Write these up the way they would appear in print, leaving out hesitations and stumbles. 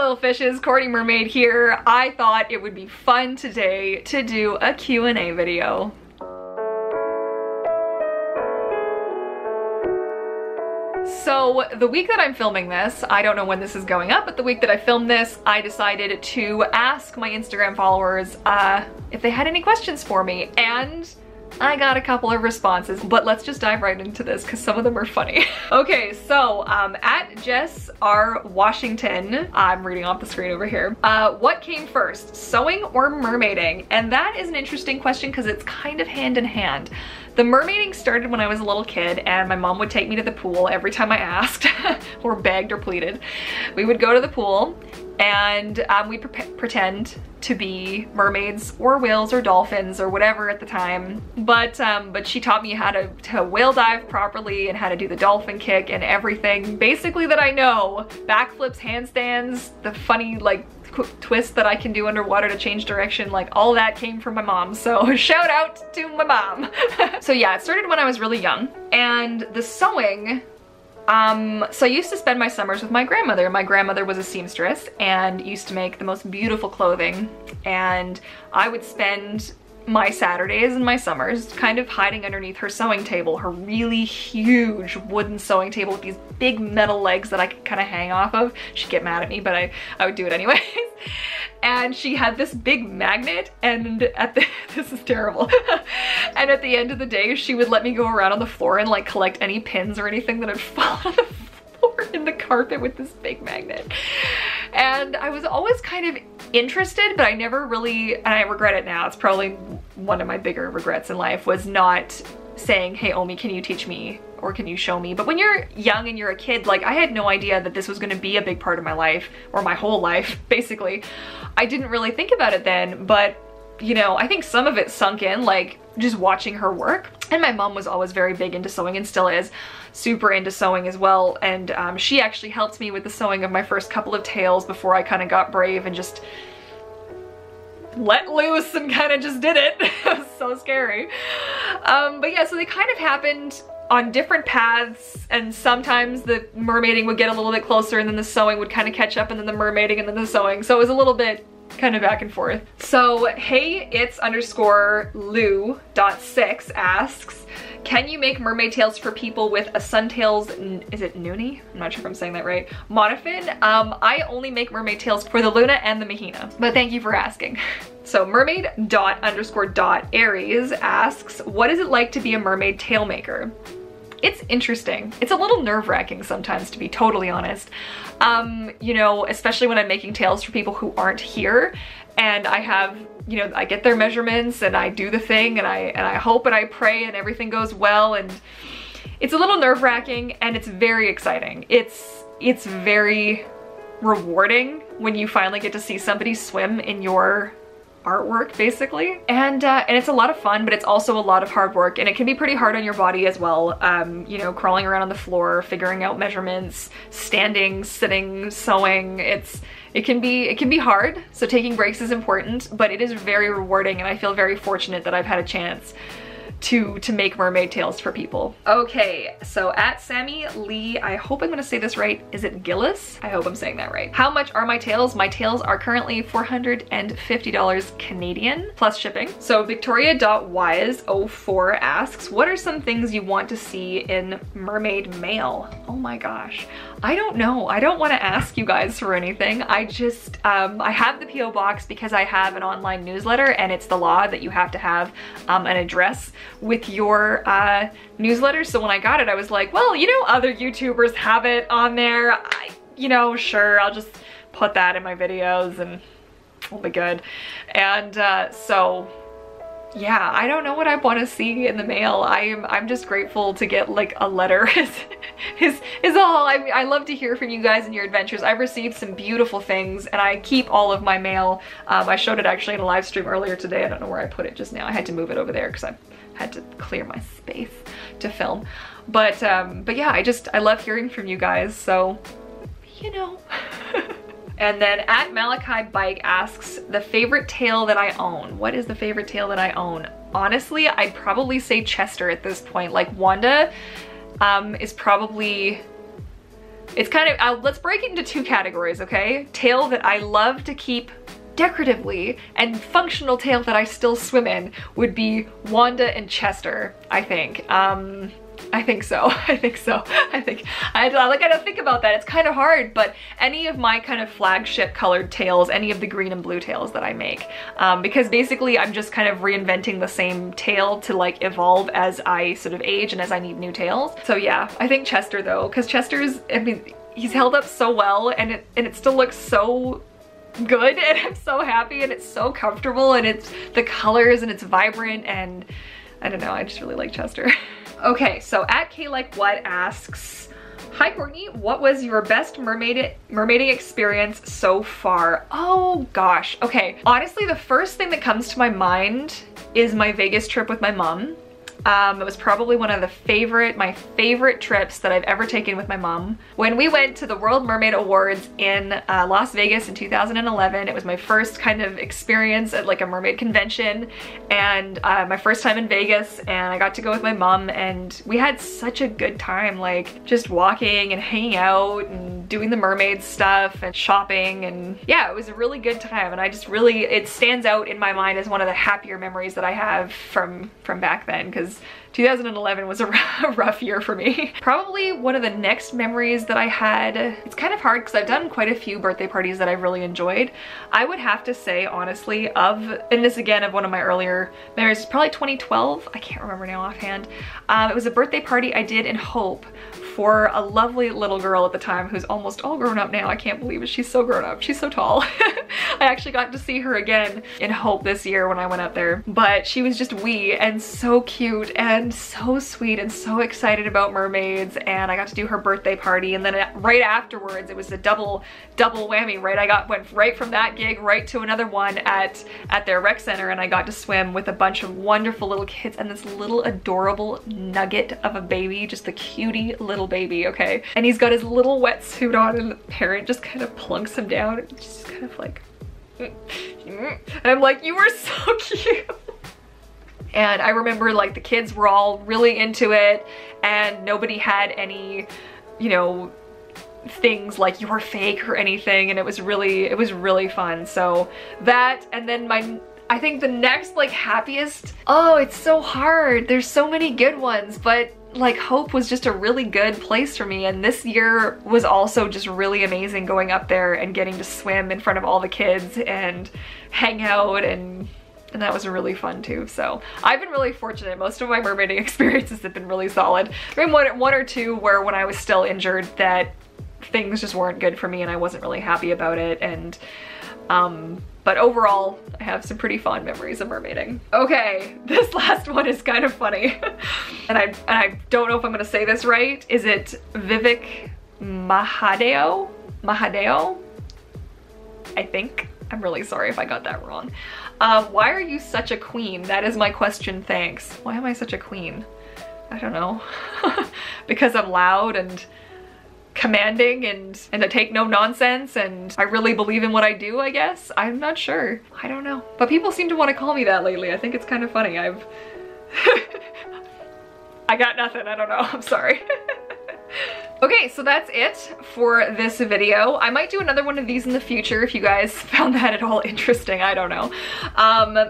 little fishes, Courtney Mermaid here. I thought it would be fun today to do a Q&A video. So the week that I'm filming this, I don't know when this is going up, but the week that I filmed this, I decided to ask my Instagram followers if they had any questions for me, and I got a couple of responses, but let's just dive right into this because some of them are funny. Okay, so at Jess R. Washington, I'm reading off the screen over here. What came first, sewing or mermaiding? And that is an interesting question because it's kind of hand in hand. The mermaiding started when I was a little kid and my mom would take me to the pool every time I asked or begged or pleaded. We would go to the pool and we'd pretend to be mermaids or whales or dolphins or whatever at the time. But she taught me how to whale dive properly and how to do the dolphin kick and everything basically that I know. Backflips, handstands, the funny like twist that I can do underwater to change direction, like all that came from my mom. So shout out to my mom. So yeah, it started when I was really young. And the sewing, so I used to spend my summers with my grandmother. My grandmother was a seamstress and used to make the most beautiful clothing. And I would spend my Saturdays and my summers kind of hiding underneath her sewing table, her really huge wooden sewing table with these big metal legs that I could kind of hang off of. She'd get mad at me, but I would do it anyways. And she had this big magnet, and this is terrible. And at the end of the day, she would let me go around on the floor and like collect any pins or anything that had fallen on the floor in the carpet with this big magnet. And I was always kind of interested, but I never really, and I regret it now, it's probably one of my bigger regrets in life, was not saying, hey Omi, can you teach me or can you show me? But when you're young and you're a kid, like I had no idea that this was going to be a big part of my life, or my whole life basically. I didn't really think about it then, but you know, I think some of it sunk in, like just watching her work. And my mom was always very big into sewing and still is super into sewing as well. And she actually helped me with the sewing of my first couple of tails before I kind of got brave and just let loose and kind of just did it. It was so scary. But yeah, so they kind of happened on different paths, and sometimes the mermaiding would get a little bit closer and then the sewing would kind of catch up, and then the mermaiding and then the sewing. So it was a little bit kind of back and forth. So hey, it's _Lou.6 asks, can you make mermaid tails for people with a Suntails, is it Noonie? I'm not sure if I'm saying that right, monofin? I only make mermaid tails for the Luna and the Mahina, but thank you for asking. So mermaid._Aries asks, what is it like to be a mermaid tail maker? It's interesting. It's a little nerve-wracking sometimes, to be totally honest. You know, especially when I'm making tails for people who aren't here, and I have, you know, I get their measurements and I do the thing and I hope and I pray and everything goes well, and it's a little nerve-wracking and it's very exciting. It's very rewarding when you finally get to see somebody swim in your artwork basically, and it's a lot of fun, but it's also a lot of hard work, and it can be pretty hard on your body as well. You know, crawling around on the floor, figuring out measurements, standing, sitting, sewing, it can be hard, so taking breaks is important, but it is very rewarding, and I feel very fortunate that I've had a chance to make mermaid tails for people. Okay, so at Sammy Lee, I hope I'm gonna say this right, is it Gillis? I hope I'm saying that right. How much are my tails? My tails are currently $450 Canadian plus shipping. So Victoria.wise04 asks, what are some things you want to see in mermaid mail? Oh my gosh, I don't know. I don't want to ask you guys for anything. I just, I have the PO box because I have an online newsletter, and it's the law that you have to have an address with your newsletter. So when I got it, I was like, well, you know, other YouTubers have it on there. You know, sure, I'll just put that in my videos and it'll be good. And so yeah, I don't know what I want to see in the mail. I'm just grateful to get like a letter is all. I love to hear from you guys and your adventures. I've received some beautiful things, and I keep all of my mail. I showed it actually in a live stream earlier today. I don't know where I put it just now. I had to move it over there because I had to clear my space to film. But yeah, I love hearing from you guys, so you know. And then at Malachi Bike asks, the favorite tail that I own. What is the favorite tail that I own? Honestly, I'd probably say Chester at this point. Like Wanda is probably it's kind of, let's break it into two categories, okay? Tail that I love to keep decoratively, and functional tail that I still swim in would be Wanda and Chester, I think. I think so. I gotta think about that. It's kind of hard, but any of my kind of flagship colored tails, any of the green and blue tails that I make, because basically I'm just kind of reinventing the same tail to like evolve as I sort of age and as I need new tails. So yeah, I think Chester though, because Chester's, I mean, he's held up so well, and it still looks so good, and I'm so happy, and it's so comfortable, and it's the colors, and it's vibrant, and I don't know, I just really like Chester. Okay, so at KLikeWhat asks, hi Courtney, what was your best mermaiding experience so far? Oh gosh, okay. Honestly, the first thing that comes to my mind is my Vegas trip with my mom. It was probably one of my favorite trips that I've ever taken with my mom. When we went to the World Mermaid Awards in Las Vegas in 2011, it was my first kind of experience at like a mermaid convention, and my first time in Vegas, and I got to go with my mom, and we had such a good time, like just walking and hanging out and doing the mermaid stuff and shopping, and yeah, it was a really good time, and I just really, it stands out in my mind as one of the happier memories that I have from back then, because 2011 was a rough year for me. Probably one of the next memories that I had, it's kind of hard because I've done quite a few birthday parties that I've really enjoyed. I would have to say, honestly, and this again of one of my earlier memories, probably 2012, I can't remember now offhand. It was a birthday party I did in Hope for a lovely little girl at the time who's almost all grown up now. I can't believe it, she's so grown up, she's so tall. I actually got to see her again in Hope this year when I went up there, but she was just wee and so cute and so sweet and so excited about mermaids, and I got to do her birthday party, and then right afterwards it was a double whammy, right? Went right from that gig right to another one at their rec center, and I got to swim with a bunch of wonderful little kids and this little adorable nugget of a baby, just the cutie little baby, okay? And he's got his little wetsuit on, and the parent just kind of plunks him down, and just kind of like, and I'm like, you are so cute. And I remember like the kids were all really into it, and nobody had any, you know, things like you were fake or anything, and it was really fun. So that, and then I think the next like happiest, oh, it's so hard. There's so many good ones, but like Hope was just a really good place for me, and this year was also just really amazing going up there and getting to swim in front of all the kids and hang out, and that was really fun too. So I've been really fortunate. Most of my mermaiding experiences have been really solid. I mean, one or two where when I was still injured that things just weren't good for me and I wasn't really happy about it, and but overall, I have some pretty fond memories of mermaiding. Okay, this last one is kind of funny. and I don't know if I'm gonna say this right. Is it Vivek Mahadeo? Mahadeo? I think. I'm really sorry if I got that wrong. Why are you such a queen? That is my question, thanks. Why am I such a queen? I don't know. Because I'm loud and commanding and I take no nonsense and I really believe in what I do, I guess. I'm not sure. I don't know. But people seem to want to call me that lately. I think it's kind of funny. I got nothing. I don't know. I'm sorry. Okay, so that's it for this video. I might do another one of these in the future if you guys found that at all interesting. I don't know.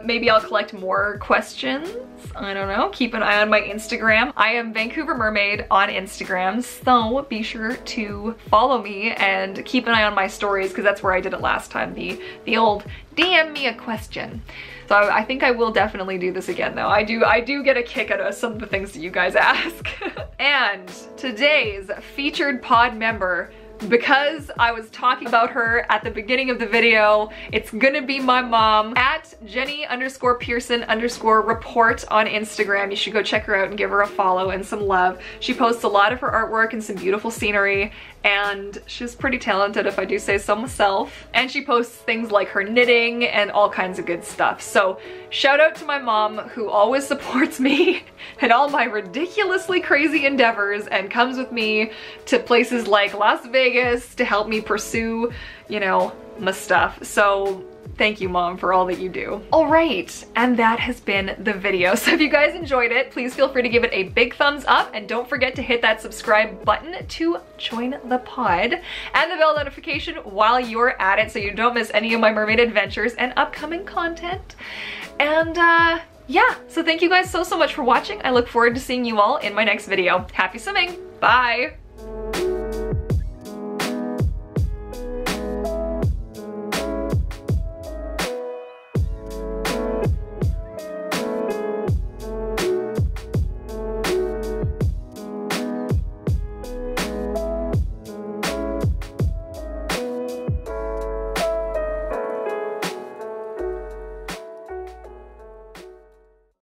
Maybe I'll collect more questions. I don't know. Keep an eye on my Instagram. I am Vancouver Mermaid on Instagram, so be sure to follow me and keep an eye on my stories, because that's where I did it last time, the old DM me a question. So I think I will definitely do this again though. I do get a kick out of some of the things that you guys ask. And today's featured pod member, because I was talking about her at the beginning of the video, it's gonna be my mom, at Jenny_Pearson_report on Instagram. You should go check her out and give her a follow and some love. She posts a lot of her artwork and some beautiful scenery, and she's pretty talented if I do say so myself. And she posts things like her knitting and all kinds of good stuff. So shout out to my mom, who always supports me and all my ridiculously crazy endeavors and comes with me to places like Las Vegas to help me pursue, you know, my stuff. So thank you, Mom, for all that you do. All right, and that has been the video. So if you guys enjoyed it, please feel free to give it a big thumbs up, and don't forget to hit that subscribe button to join the pod, and the bell notification while you're at it so you don't miss any of my mermaid adventures and upcoming content. And yeah, so thank you guys so much for watching. I look forward to seeing you all in my next video. Happy swimming, bye!